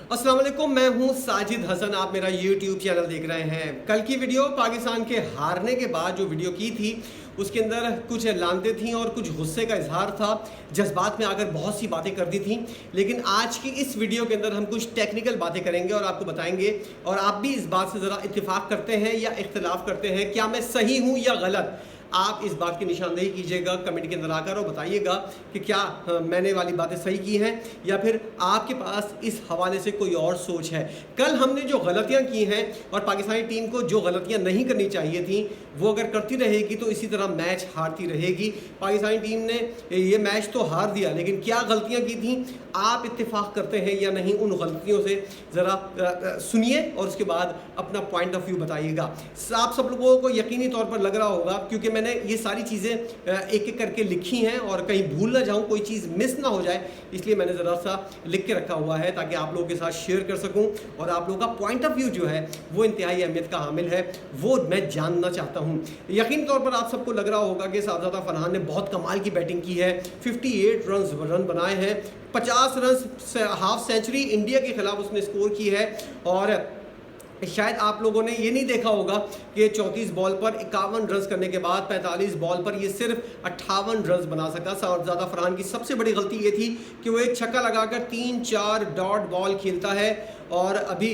अस्सलाम वालेकुम, मैं हूं साजिद हसन। आप मेरा YouTube चैनल देख रहे हैं। कल की वीडियो पाकिस्तान के हारने के बाद जो वीडियो की थी उसके अंदर कुछ लानतें थी और कुछ गुस्से का इजहार था, जज्बात में आकर बहुत सी बातें कर दी थी। लेकिन आज की इस वीडियो के अंदर हम कुछ टेक्निकल बातें करेंगे और आपको बताएंगे, और आप भी इस बात से ज़रा इत्तेफाक करते हैं या इख्तलाफ करते हैं, क्या मैं सही हूँ या गलत। आप इस बात की निशानदेही कीजिएगा कमेंट के अंदर आकर और बताइएगा कि क्या मैंने वाली बातें सही की हैं या फिर आपके पास इस हवाले से कोई और सोच है। कल हमने जो गलतियां की हैं और पाकिस्तानी टीम को जो गलतियां नहीं करनी चाहिए थी वो अगर करती रहेगी तो इसी तरह मैच हारती रहेगी। पाकिस्तानी टीम ने ये मैच तो हार दिया, लेकिन क्या गलतियाँ की थी, आप इत्तेफाक करते हैं या नहीं, उन गलतियों से ज़रा सुनिए और उसके बाद अपना पॉइंट ऑफ व्यू बताइएगा। आप सब लोगों को यकीनी तौर पर लग रहा होगा, क्योंकि मैंने ये सारी चीज़ें एक एक करके लिखी हैं और कहीं भूल ना जाऊं, कोई चीज़ मिस ना हो जाए, इसलिए मैंने ज़रा सा लिख के रखा हुआ है ताकि आप लोगों के साथ शेयर कर सकूं और आप लोगों का पॉइंट ऑफ व्यू जो है वो इंतहाई अहमियत का हामिल है, वो मैं जानना चाहता हूं। यकीनी तौर पर आप सबको लग रहा होगा कि साहबजादा फरहान ने बहुत कमाल की बैटिंग की है, 58 रन बनाए हैं, 50 रन हाफ सेंचुरी इंडिया के खिलाफ उसने स्कोर की है। और शायद आप लोगों ने ये नहीं देखा होगा कि 34 बॉल पर 51 रन करने के बाद 45 बॉल पर ये सिर्फ 58 रन बना सका। साहबजादा फरहान की सबसे बड़ी गलती ये थी कि वो एक छक्का लगाकर 3-4 डॉट बॉल खेलता है। और अभी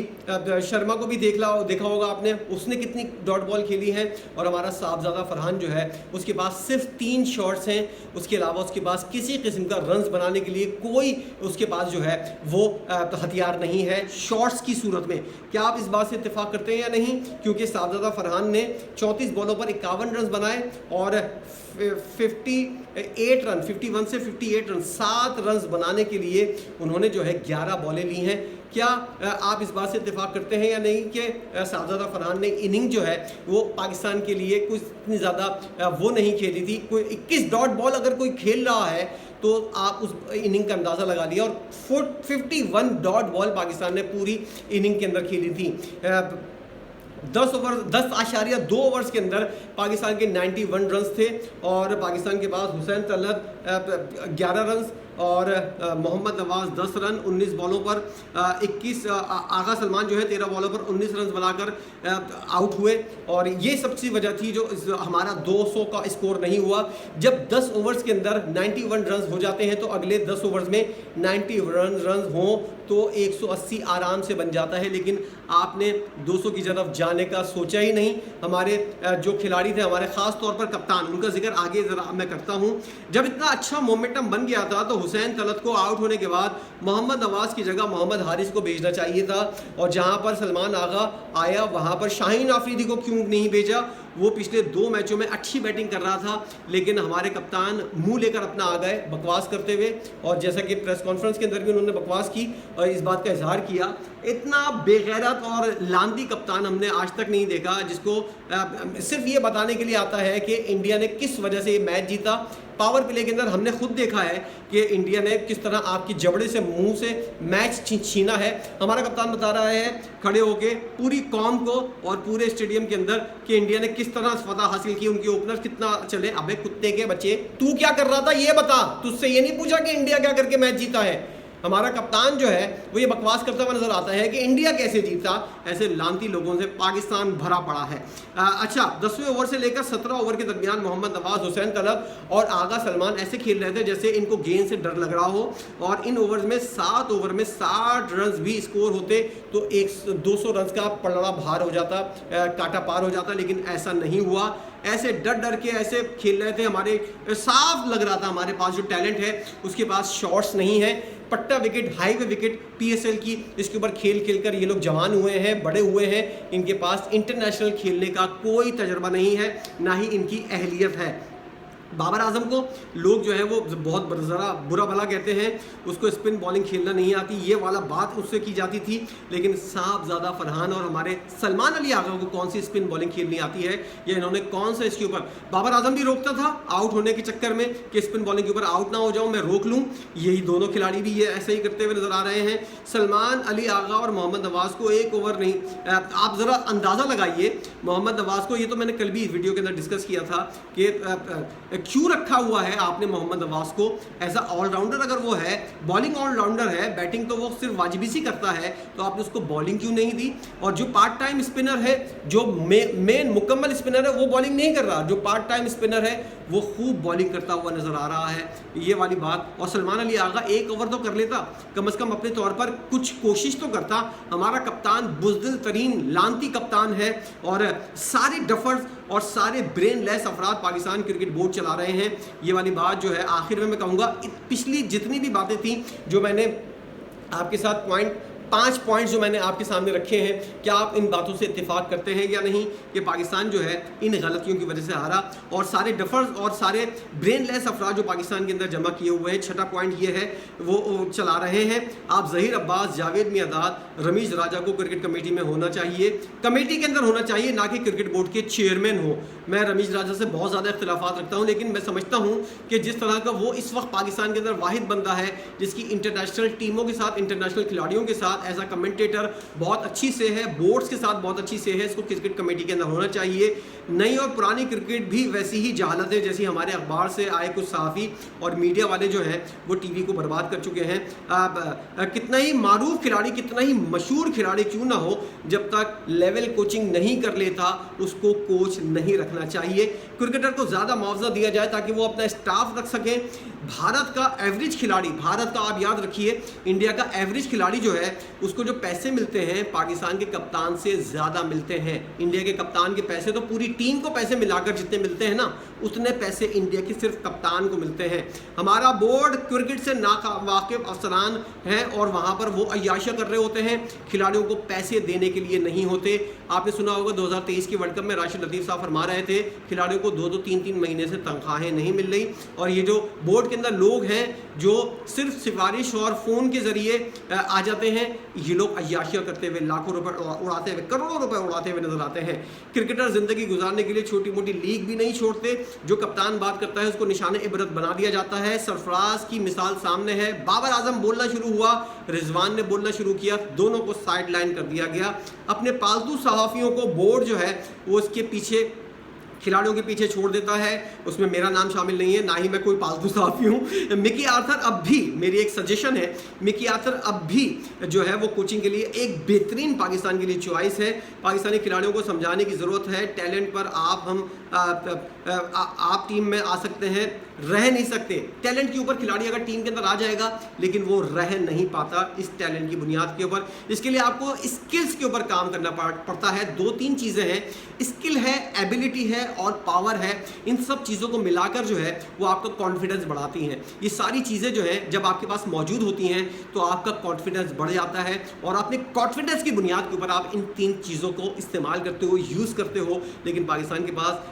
शर्मा को भी देखा होगा आपने, उसने कितनी डॉट बॉल खेली है। और हमारा साहबजादा फरहान जो है उसके पास सिर्फ 3 शॉट्स हैं, उसके अलावा उसके पास किसी किस्म का रन्स बनाने के लिए कोई उसके पास जो है वो हथियार नहीं है शॉट्स की सूरत में। क्या आप इस बात से इत्तेफाक करते हैं या नहीं? क्योंकि साहबजादा फरहान ने 34 बॉलों पर 51 रन बनाए और 51 से 58 रन, 7 रन बनाने के लिए उन्होंने जो है 11 बॉलें ली हैं। क्या आप इस बात से इत्तेफाक करते हैं या नहीं कि साहबजादा फरहान ने इनिंग जो है वो पाकिस्तान के लिए कुछ इतनी ज़्यादा वो नहीं खेली थी। कोई 21 डॉट बॉल अगर कोई खेल रहा है तो आप उस इनिंग का अंदाज़ा लगा लिया। और 51 डॉट बॉल पाकिस्तान ने पूरी इनिंग के अंदर खेली थी। 10.2 ओवर्स के अंदर पाकिस्तान के 91 रन्स थे और पाकिस्तान के पास हुसैन तलत 11 रन्स और मोहम्मद नवाज 10 रन 19 बॉलों पर 21। आगा सलमान जो है 13 बॉलों पर 19 रन बनाकर आउट हुए। और ये सबसे वजह थी जो हमारा 200 का स्कोर नहीं हुआ। जब 10 ओवर्स के अंदर 91 रन हो जाते हैं तो अगले 10 ओवर्स में 90 रन हों तो 180 आराम से बन जाता है। लेकिन आपने 200 की तरफ जाने का सोचा ही नहीं। हमारे जो खिलाड़ी थे, हमारे ख़ास तौर पर कप्तान, उनका जिक्र आगे ज़रा मैं करता हूँ। जब इतना अच्छा मोमेंटम बन गया था तो हुसैन तलत को आउट होने के बाद मोहम्मद नवाज की जगह मोहम्मद हारिस को भेजना चाहिए था। और जहाँ पर सलमान आगा आया वहाँ पर शाहीन आफरीदी को क्यों नहीं भेजा? वो पिछले 2 मैचों में अच्छी बैटिंग कर रहा था, लेकिन हमारे कप्तान मुंह लेकर अपना आ गए बकवास करते हुए। और जैसा कि प्रेस कॉन्फ्रेंस के अंदर भी उन्होंने बकवास की और इस बात का इजहार किया। इतना बेगैरत और लांदी कप्तान हमने आज तक नहीं देखा, जिसको सिर्फ ये बताने के लिए आता है कि इंडिया ने किस वजह से ये मैच जीता। पावर प्ले के अंदर हमने खुद देखा है कि इंडिया ने किस तरह आपकी जबड़े से मुंह से मैच छीना है। हमारा कप्तान बता रहा है खड़े होके पूरी कौम को और पूरे स्टेडियम के अंदर कि इंडिया ने किस तरह फतह हासिल की, उनके ओपनर्स कितना चले। अबे कुत्ते के बच्चे, तू क्या कर रहा था ये बता। तुझसे ये नहीं पूछा कि इंडिया क्या करके मैच जीता है। हमारा कप्तान जो है वो ये बकवास करता हुआ नजर आता है कि इंडिया कैसे जीता। ऐसे लांती लोगों से पाकिस्तान भरा पड़ा है। अच्छा, 10वें ओवर से लेकर 17 ओवर के दरमियान मोहम्मद नवाज, हुसैन तलत और आगा सलमान ऐसे खेल रहे थे जैसे इनको गेंद से डर लग रहा हो। और इन ओवर्स में 7 ओवर में 60 रन भी स्कोर होते तो 200 रन का पलड़ा भार हो जाता, कांटा पार हो जाता। लेकिन ऐसा नहीं हुआ। ऐसे डर के ऐसे खेल रहे थे। हमारे साफ लग रहा था हमारे पास जो टैलेंट है उसके पास शॉट्स नहीं है। पट्टा विकेट, हाईवे विकेट PSL की, इसके ऊपर खेल कर ये लोग जवान हुए हैं, बड़े हुए हैं। इनके पास इंटरनेशनल खेलने का कोई तजर्बा नहीं है, ना ही इनकी अहलियत है। बाबर आजम को लोग जो है वो बहुत ज़रा बुरा भला कहते हैं, उसको स्पिन बॉलिंग खेलना नहीं आती, ये वाला बात उससे की जाती थी। लेकिन साहबजादा फरहान और हमारे सलमान अली आगा को कौन सी स्पिन बॉलिंग खेलनी आती है, या इन्होंने कौन सा इसके ऊपर। बाबर आजम भी रोकता था आउट होने के चक्कर में कि स्पिन बॉलिंग के ऊपर आउट ना हो जाऊँ, मैं रोक लूँ। यही दोनों खिलाड़ी भी ये ऐसे ही करते हुए नजर आ रहे हैं। सलमान अली आगा और मोहम्मद नवाज को 1 ओवर नहीं, आप ज़रा अंदाज़ा लगाइए मोहम्मद नवाज को। ये तो मैंने कल भी वीडियो के अंदर डिस्कस किया था कि क्यों रखा हुआ है आपने मोहम्मद नवाज को एज अ ऑलराउंडर? अगर वो है बॉलिंग ऑलराउंडर है, बैटिंग तो वो सिर्फ वाजिबी सी करता है, तो आपने उसको बॉलिंग क्यों नहीं दी? और जो पार्ट टाइम स्पिनर है, जो मेन मुकम्मल स्पिनर है, वो बॉलिंग नहीं कर रहा, जो पार्ट टाइम स्पिनर है वो खूब बॉलिंग करता हुआ नजर आ रहा है, ये वाली बात। और सलमान अली आगा एक ओवर तो कर लेता, कम से कम अपने तौर पर कुछ कोशिश तो करता। हमारा कप्तान बुज़दिल तरीन लानती कप्तान है और सारे डफर्स और सारे ब्रेनलेस अफराद पाकिस्तान क्रिकेट बोर्ड चला रहे हैं, ये वाली बात जो है आखिर में मैं कहूँगा। पिछली जितनी भी बातें थी जो मैंने आपके साथ 5 पॉइंट्स जो मैंने आपके सामने रखे हैं, क्या आप इन बातों से इत्तेफाक करते हैं या नहीं कि पाकिस्तान जो है इन गलतियों की वजह से हारा और सारे डफर्स और सारे ब्रेनलेस अफराद जो पाकिस्तान के अंदर जमा किए हुए हैं? छठा पॉइंट ये है वो चला रहे हैं आप ज़हीर अब्बास, जावेद मियादाद, रमीज़ राजा को क्रिकेट कमेटी में होना चाहिए, कमेटी के अंदर होना चाहिए, ना कि क्रिकेट बोर्ड के चेयरमैन हो। मैं रमीज़ राजा से बहुत ज़्यादा इख्तिलाफात रखता हूँ, लेकिन मैं समझता हूँ कि जिस तरह का वो इस वक्त पाकिस्तान के अंदर वाहिद बंदा है जिसकी इंटरनेशनल टीमों के साथ, इंटरनेशनल खिलाड़ियों के साथ एज अ कमेंटेटर बहुत अच्छी से है, बोर्ड्स के साथ बहुत अच्छी से है, इसको क्रिकेट कमेटी के अंदर होना चाहिए। नई और पुरानी क्रिकेट भी वैसी ही जहालत है जैसी हमारे अखबार से आए कुछ सहाफ़ी और मीडिया वाले जो हैं वो टीवी को बर्बाद कर चुके हैं। कितना ही मारूफ खिलाड़ी, कितना ही मशहूर खिलाड़ी क्यों ना हो, जब तक लेवल कोचिंग नहीं कर लेता उसको कोच नहीं रखना चाहिए। क्रिकेटर को ज़्यादा मुआवजा दिया जाए ताकि वो अपना स्टाफ रख सकें। भारत का एवरेज खिलाड़ी, भारत का आप याद रखिए, इंडिया का एवरेज खिलाड़ी जो है उसको जो पैसे मिलते हैं पाकिस्तान के कप्तान से ज़्यादा मिलते हैं। इंडिया के कप्तान के पैसे तो पूरी टीम को पैसे मिलाकर जितने मिलते हैं ना, उतने पैसे इंडिया के सिर्फ कप्तान को मिलते हैं। हमारा बोर्ड क्रिकेट से नावाकिफ अफसरान हैं और वहाँ पर वो अय्याशा कर रहे होते हैं, खिलाड़ियों को पैसे देने के लिए नहीं होते। आपने सुना होगा 2023 के वर्ल्ड कप में राशिद लतीफ़ साहब फरमा रहे थे खिलाड़ियों को 2-2, 3-3 महीने से तनख्वाहें नहीं मिल रही। और ये जो बोर्ड के अंदर लोग हैं जो सिर्फ सिफारिश और फ़ोन के ज़रिए आ जाते हैं, ये लोग अय्याशियाँ करते हुए लाखों रुपए उड़ाते हुए, करोड़ों रुपए उड़ाते हुए नजर आते हैं। क्रिकेटर ज़िंदगी गुजारने के लिए छोटी मोटी लीग भी नहीं छोड़ते, जो कप्तान बात करता है उसको निशाने इबरत बना दिया जाता है। सरफराज की मिसाल सामने है, बाबर आजम बोलना शुरू हुआ, रिजवान ने बोलना शुरू किया, दोनों को साइड लाइन कर दिया गया। अपने पालतू सहाफ़ियों को बोर्ड जो है वो उसके पीछे, खिलाड़ियों के पीछे छोड़ देता है। उसमें मेरा नाम शामिल नहीं है, ना ही मैं कोई पालतू सहाफ़ी हूँ। मिकी आर्थर अब भी, मेरी एक सजेशन है, मिकी आर्थर अब भी जो है वो कोचिंग के लिए एक बेहतरीन पाकिस्तान के लिए चॉइस है। पाकिस्तानी खिलाड़ियों को समझाने की ज़रूरत है, टैलेंट पर आप टीम में आ सकते हैं, रह नहीं सकते। टैलेंट के ऊपर खिलाड़ी अगर टीम के अंदर आ जाएगा लेकिन वो रह नहीं पाता इस टैलेंट की बुनियाद के ऊपर। इसके लिए आपको स्किल्स के ऊपर काम करना पड़ता है। 2-3 चीज़ें हैं, स्किल है, एबिलिटी है और पावर है। इन सब चीज़ों को मिलाकर जो है वो आपका कॉन्फिडेंस बढ़ाती हैं। ये सारी चीज़ें जो है जब आपके पास मौजूद होती हैं तो आपका कॉन्फिडेंस बढ़ जाता है और अपने कॉन्फिडेंस की बुनियाद के ऊपर आप इन 3 चीज़ों को इस्तेमाल करते हो, यूज़ करते हो। लेकिन पाकिस्तान के पास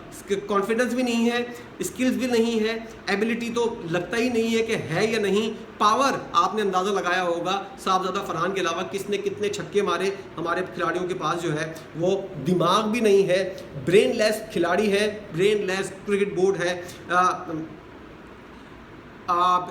कॉन्फिडेंस भी नहीं है, स्किल्स भी नहीं है, एबिलिटी तो लगता ही नहीं है कि है या नहीं। पावर आपने अंदाज़ा लगाया होगा, साहबजादा फरहान के अलावा किसने कितने छक्के मारे। हमारे खिलाड़ियों के पास जो है वो दिमाग भी नहीं है, ब्रेनलेस खिलाड़ी है, ब्रेनलेस क्रिकेट बोर्ड है।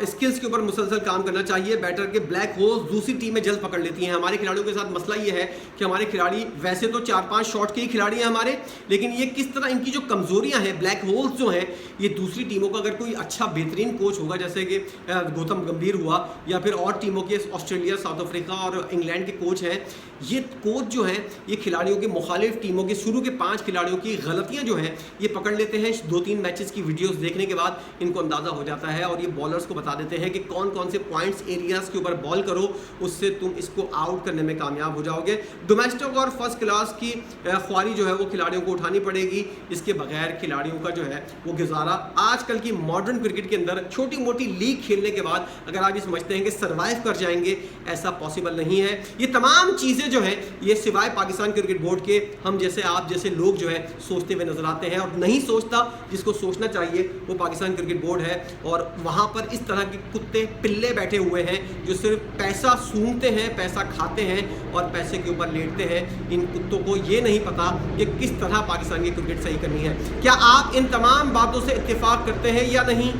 स्किल्स के ऊपर मुसलसल काम करना चाहिए। बैटर के ब्लैक होल्स दूसरी टीमें जल्द पकड़ लेती हैं। हमारे खिलाड़ियों के साथ मसला ये है कि हमारे खिलाड़ी वैसे तो 4-5 शॉट के ही खिलाड़ी हैं हमारे, लेकिन ये किस तरह इनकी जो कमज़ोरियां हैं, ब्लैक होल्स जो हैं, ये दूसरी टीमों का अगर कोई अच्छा बेहतरीन कोच होगा जैसे कि गौतम गंभीर हुआ या फिर और टीमों के ऑस्ट्रेलिया, साउथ अफ्रीका और इंग्लैंड के कोच हैं, ये कोच जो हैं ये खिलाड़ियों के मुखालिफ टीमों के शुरू के 5 खिलाड़ियों की गलतियाँ जो हैं ये पकड़ लेते हैं। 2-3 मैचेस की वीडियोस देखने के बाद इनको अंदाज़ा हो जाता है और ये बॉलर्स को बता देते हैं कि कौन कौन से पॉइंट्स एरियाज के ऊपर बॉल करो, उससे तुम इसको आउट करने में कामयाब हो जाओगे। डोमेस्टिक और फर्स्ट क्लास की ख्वारी जो है वो खिलाड़ियों को उठानी पड़ेगी, इसके बगैर खिलाड़ियों का जो है वो गुजारा आजकल की मॉडर्न क्रिकेट के अंदर छोटी मोटी लीग खेलने के बाद अगर आप ये समझते हैं कि सर्वाइव कर जाएंगे, ऐसा पॉसिबल नहीं है। ये तमाम चीज़ें जो हैं ये सिवाय पाकिस्तान क्रिकेट बोर्ड के हम जैसे आप जैसे लोग जो है सोचते हुए नजर आते हैं और नहीं सोचता। जिसको सोचना चाहिए वो पाकिस्तान क्रिकेट बोर्ड है और वहाँ पर इस तरह के कुत्ते पिल्ले बैठे हुए हैं जो सिर्फ पैसा सूंघते हैं, पैसा खाते हैं और पैसे के ऊपर लेटते हैं। इन कुत्तों को ये नहीं पता कि किस तरह पाकिस्तान की क्रिकेट सही करनी है। क्या आप इन तमाम बातों से इत्तेफाक करते हैं या नहीं?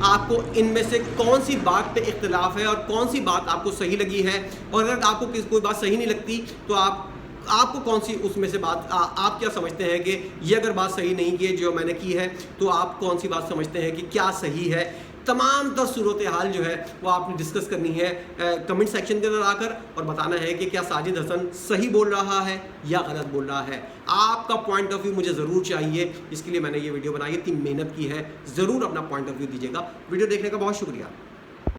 आपको इनमें से कौन सी बात पे इख्तिलाफ है और कौन सी बात आपको सही लगी है? और अगर आपको कोई बात सही नहीं लगती तो आप आपको कौन सी उसमें से बात आप क्या समझते हैं कि ये अगर बात सही नहीं की जो मैंने की है, तो आप कौन सी बात समझते हैं कि क्या सही है? तमाम 10 सूरत हाल जो है वो आपने डिस्कस करनी है कमेंट सेक्शन के अंदर आकर, और बताना है कि क्या साजिद हसन सही बोल रहा है या गलत बोल रहा है। आपका पॉइंट ऑफ व्यू मुझे ज़रूर चाहिए, इसके लिए मैंने ये वीडियो बनाई है, इतनी मेहनत की है। ज़रूर अपना पॉइंट ऑफ व्यू दीजिएगा। वीडियो देखने का बहुत शुक्रिया।